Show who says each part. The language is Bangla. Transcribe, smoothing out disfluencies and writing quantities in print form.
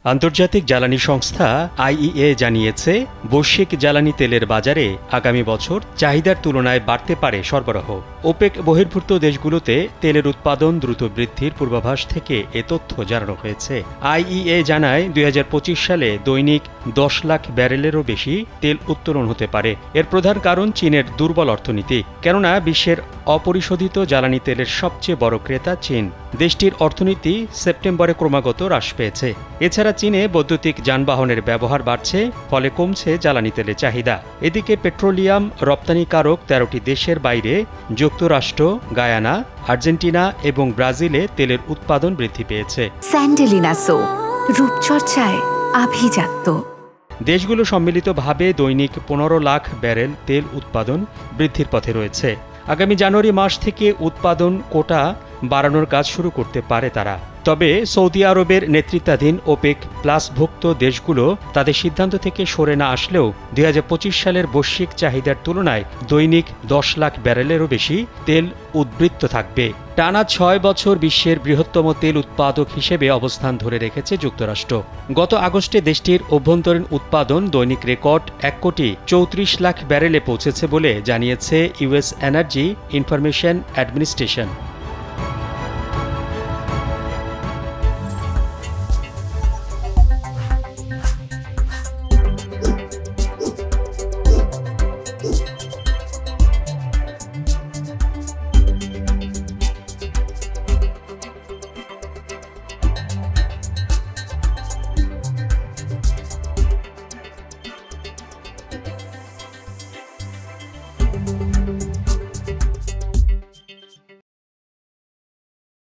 Speaker 1: আন্তর্জাতিক জ্বালানি সংস্থা আইইএ জানিয়েছে, বৈশ্বিক জ্বালানি তেলের বাজারে আগামী বছর চাহিদার তুলনায় বাড়তে পারে সরবরাহ। ওপেক বহির্ভূত দেশগুলোতে তেলের উৎপাদন দ্রুত বৃদ্ধির পূর্বাভাস থেকে এ তথ্য জানানো হয়েছে। আইইএ জানায় ২০২৫ সালে দৈনিক ১০ লাখ ব্যারেলেরও বেশি তেল উত্তোলন হতে পারে। এর প্রধান কারণ চীনের দুর্বল অর্থনীতি, কেননা বিশ্বের অপরিশোধিত জ্বালানি তেলের সবচেয়ে বড় ক্রেতা চীন। দেশটির অর্থনীতি সেপ্টেম্বরে ক্রমাগত হ্রাস পেয়েছে। এছাড়া চীনে বৈদ্যুতিক যানবাহনের ব্যবহার বাড়ছে, ফলে কমছে জ্বালানি তেলের চাহিদা। এদিকে পেট্রোলিয়াম রপ্তানিকারক ১৩টি দেশের বাইরে যুক্তরাষ্ট্র, গায়ানা, আর্জেন্টিনা এবং ব্রাজিলে তেলের উৎপাদন বৃদ্ধি পেয়েছে।
Speaker 2: স্যান্ডেলিনা সো, রূপচর্চায় আভিজাত্য।
Speaker 1: দেশগুলো সম্মিলিতভাবে দৈনিক ১৫ লাখ ব্যারেল তেল উৎপাদন বৃদ্ধির পথে রয়েছে। আগামী জানুয়ারি মাস থেকে উৎপাদন কোটা বাড়ানোর কাজ শুরু করতে পারে তারা। তবে সৌদি আরবের নেতৃত্বাধীন ওপেক প্লাসভুক্ত দেশগুলো তাদের সিদ্ধান্ত থেকে সরে না আসলেও ২০২৫ সালের বৈশ্বিক চাহিদার তুলনায় দৈনিক ১০ লাখ ব্যারেলেরও বেশি তেল উদ্বৃত্ত থাকবে। টানা ৬ বছর বিশ্বের বৃহত্তম তেল উৎপাদক হিসেবে অবস্থান ধরে রেখেছে যুক্তরাষ্ট্র। গত আগস্টে দেশটির অভ্যন্তরীণ উৎপাদন দৈনিক রেকর্ড ১,৩৪,০০,০০০ ব্যারেলে পৌঁছেছে বলে জানিয়েছে ইউএস এনার্জি ইনফরমেশন অ্যাডমিনিস্ট্রেশন।